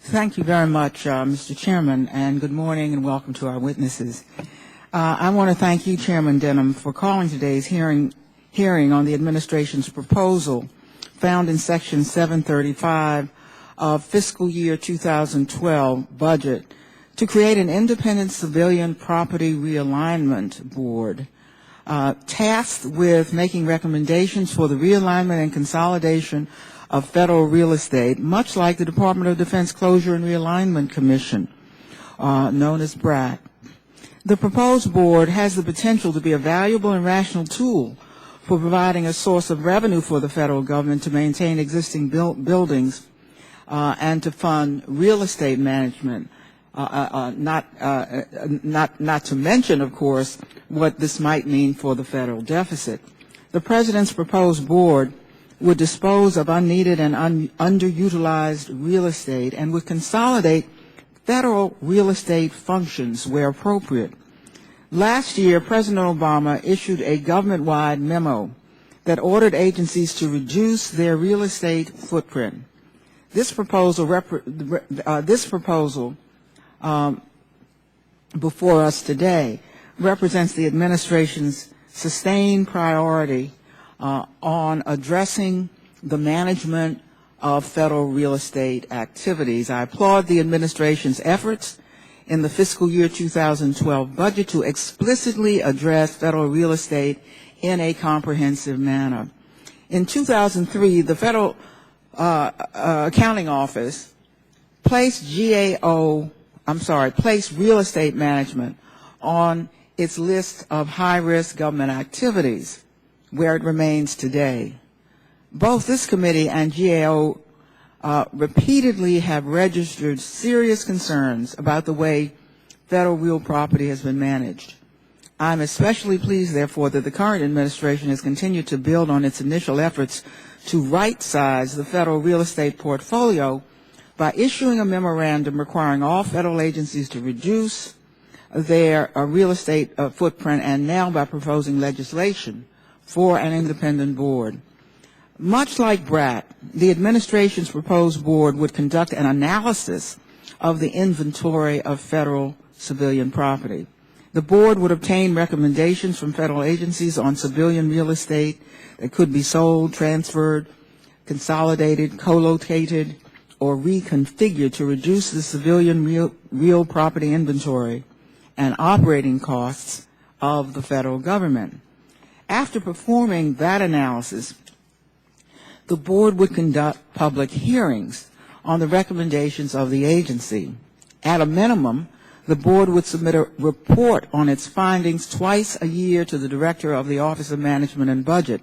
Thank you very much, Mr. Chairman, and good morning and welcome to our witnesses. I want to thank you, Chairman Denham, for calling today's hearing on the administration's proposal found in Section 735 of fiscal year 2012 budget to create an independent civilian property realignment board tasked with making recommendations for the realignment and consolidation of federal real estate, much like the Department of Defense Closure and Realignment Commission, known as BRAC. The proposed board has the potential to be a valuable and rational tool for providing a source of revenue for the federal government to maintain existing buildings and to fund real estate management, not to mention, of course, what this might mean for the federal deficit. The President's proposed board would dispose of unneeded and underutilized real estate and would consolidate federal real estate functions where appropriate. Last year, President Obama issued a government-wide memo that ordered agencies to reduce their real estate footprint. This proposal before us today represents the administration's sustained priority on addressing the management of federal real estate activities. I applaud the administration's efforts in the fiscal year 2012 budget to explicitly address federal real estate in a comprehensive manner. In 2003, the Federal Accounting Office placed real estate management on its list of high-risk government activities, where it remains today. Both this committee and GAO repeatedly have registered serious concerns about the way federal real property has been managed. I'm especially pleased, therefore, that the current administration has continued to build on its initial efforts to right-size the federal real estate portfolio by issuing a memorandum requiring all federal agencies to reduce their real estate footprint, and now by proposing legislation for an independent board. Much like BRAC, the administration's proposed board would conduct an analysis of the inventory of federal civilian property. The board would obtain recommendations from federal agencies on civilian real estate that could be sold, transferred, consolidated, co-located, or reconfigured to reduce the civilian real property inventory and operating costs of the federal government. After performing that analysis, the board would conduct public hearings on the recommendations of the agency. At a minimum, the board would submit a report on its findings twice a year to the Director of the Office of Management and Budget.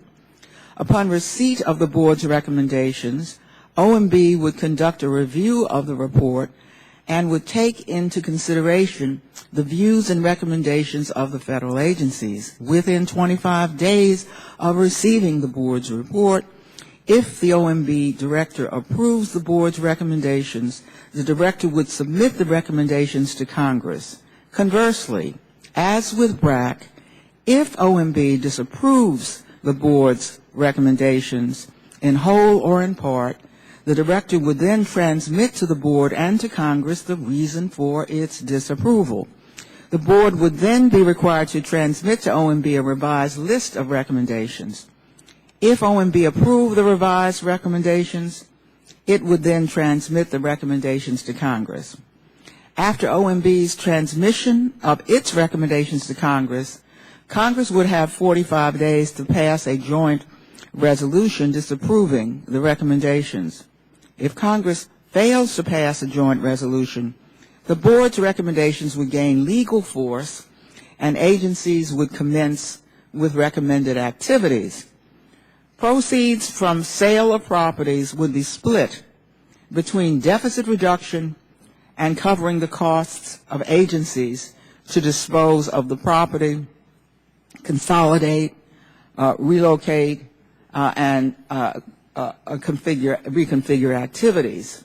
Upon receipt of the board's recommendations, OMB would conduct a review of the report and would take into consideration the views and recommendations of the federal agencies. Within 25 days of receiving the board's report, if the OMB director approves the board's recommendations, the director would submit the recommendations to Congress. Conversely, as with BRAC, if OMB disapproves the board's recommendations in whole or in part, the director would then transmit to the board and to Congress the reason for its disapproval. The board would then be required to transmit to OMB a revised list of recommendations. If OMB approved the revised recommendations, it would then transmit the recommendations to Congress. After OMB's transmission of its recommendations to Congress, Congress would have 45 days to pass a joint resolution disapproving the recommendations. If Congress fails to pass a joint resolution, the board's recommendations would gain legal force and agencies would commence with recommended activities. Proceeds from sale of properties would be split between deficit reduction and covering the costs of agencies to dispose of the property, consolidate, relocate, and reconfigure activities.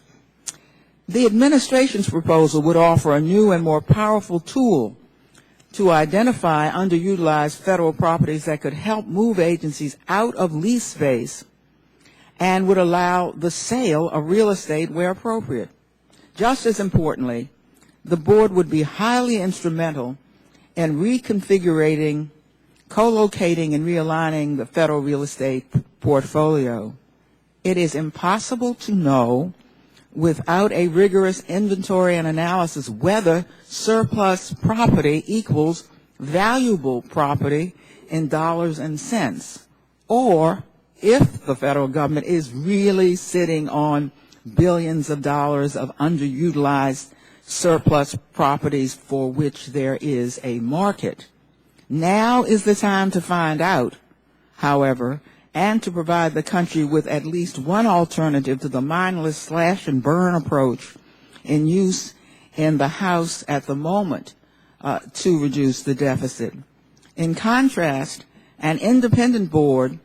The administration's proposal would offer a new and more powerful tool to identify underutilized federal properties that could help move agencies out of lease space and would allow the sale of real estate where appropriate. Just as importantly, the board would be highly instrumental in reconfiguring, co-locating, and realigning the federal real estate portfolio. It is impossible to know without a rigorous inventory and analysis whether surplus property equals valuable property in dollars and cents, or if the federal government is really sitting on billions of dollars of underutilized surplus properties for which there is a market. Now is the time to find out, however, and to provide the country with at least one alternative to the mindless slash and burn approach in use in the House at the moment to reduce the deficit. In contrast, an independent board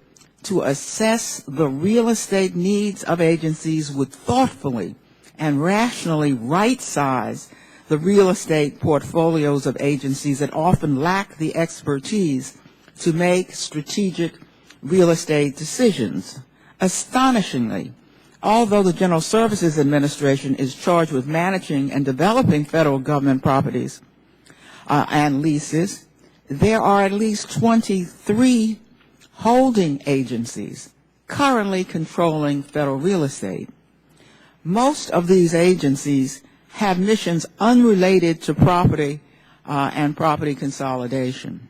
to assess the real estate needs of agencies would thoughtfully and rationally right-size the real estate portfolios of agencies that often lack the expertise to make strategic real estate decisions. Astonishingly, although the General Services Administration is charged with managing and developing federal government properties and leases, there are at least 23 holding agencies currently controlling federal real estate. Most of these agencies have missions unrelated to property and property consolidation.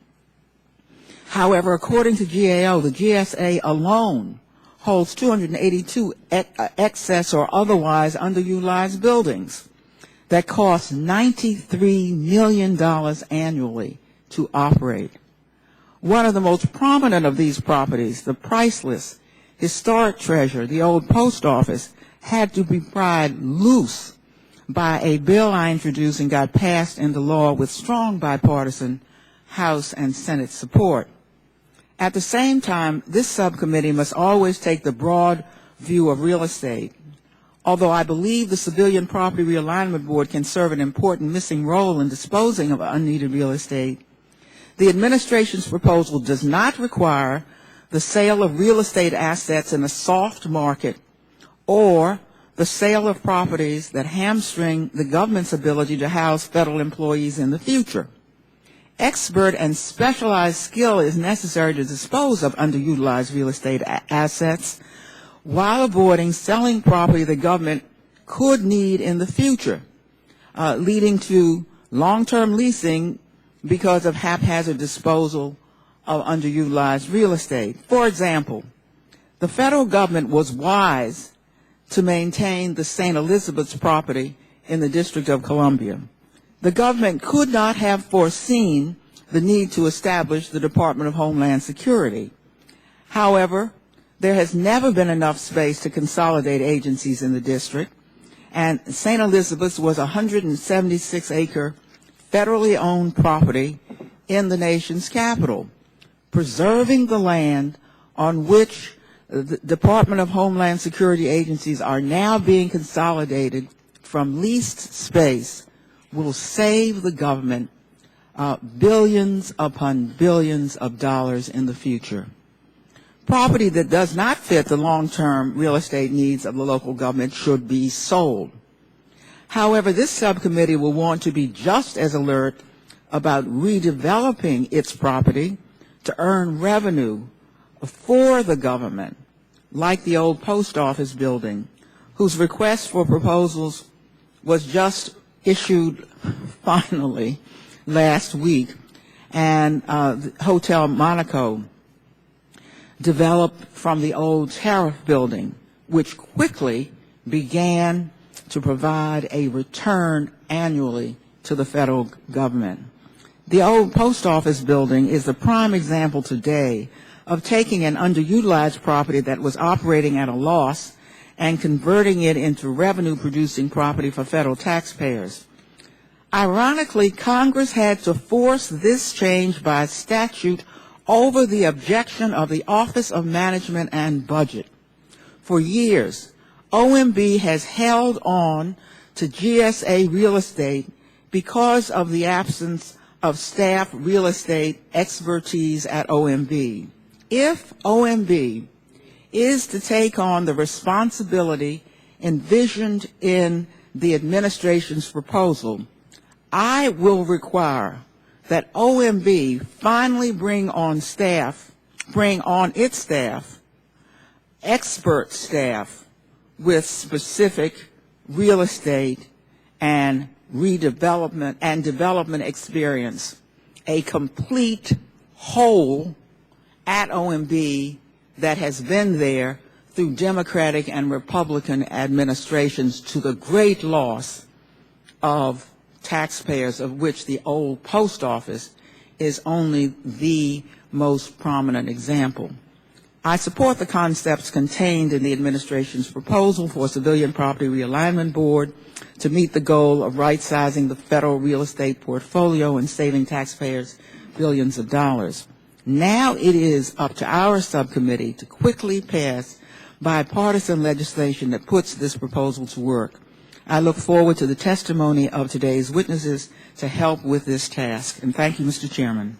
However, according to GAO, the GSA alone holds 282 excess or otherwise underutilized buildings that cost $93 million annually to operate. One of the most prominent of these properties, the priceless historic treasure, the old post office, had to be pried loose by a bill I introduced and got passed into law with strong bipartisan House and Senate support. At the same time, this subcommittee must always take the broad view of real estate. Although I believe the Civilian Property Realignment Board can serve an important missing role in disposing of unneeded real estate, the administration's proposal does not require the sale of real estate assets in a soft market or the sale of properties that hamstring the government's ability to house federal employees in the future. Expert and specialized skill is necessary to dispose of underutilized real estate assets while avoiding selling property the government could need in the future, leading to long-term leasing because of haphazard disposal of underutilized real estate. For example, the federal government was wise to maintain the St. Elizabeth's property in the District of Columbia. The government could not have foreseen the need to establish the Department of Homeland Security. However, there has never been enough space to consolidate agencies in the district, and St. Elizabeth's was a 176-acre federally owned property in the nation's capital. Preserving the land on which the Department of Homeland Security agencies are now being consolidated from leased space will save the government billions upon billions of dollars in the future. Property that does not fit the long-term real estate needs of the local government should be sold. However, this subcommittee will want to be just as alert about redeveloping its property to earn revenue for the government, like the old post office building, whose request for proposals was just issued finally last week, and Hotel Monaco, developed from the old tariff building, which quickly began to provide a return annually to the federal government. The old post office building is the prime example today of taking an underutilized property that was operating at a loss and converting it into revenue-producing property for federal taxpayers. Ironically, Congress had to force this change by statute over the objection of the Office of Management and Budget. For years, OMB has held on to GSA real estate because of the absence of staff real estate expertise at OMB. If OMB is to take on the responsibility envisioned in the administration's proposal, I will require that OMB finally bring on its staff, expert staff with specific real estate and redevelopment and development experience, a complete whole at OMB that has been there through Democratic and Republican administrations to the great loss of taxpayers, of which the old post office is only the most prominent example. I support the concepts contained in the administration's proposal for a civilian property realignment board to meet the goal of right-sizing the federal real estate portfolio and saving taxpayers billions of dollars. Now it is up to our subcommittee to quickly pass bipartisan legislation that puts this proposal to work. I look forward to the testimony of today's witnesses to help with this task. And thank you, Mr. Chairman.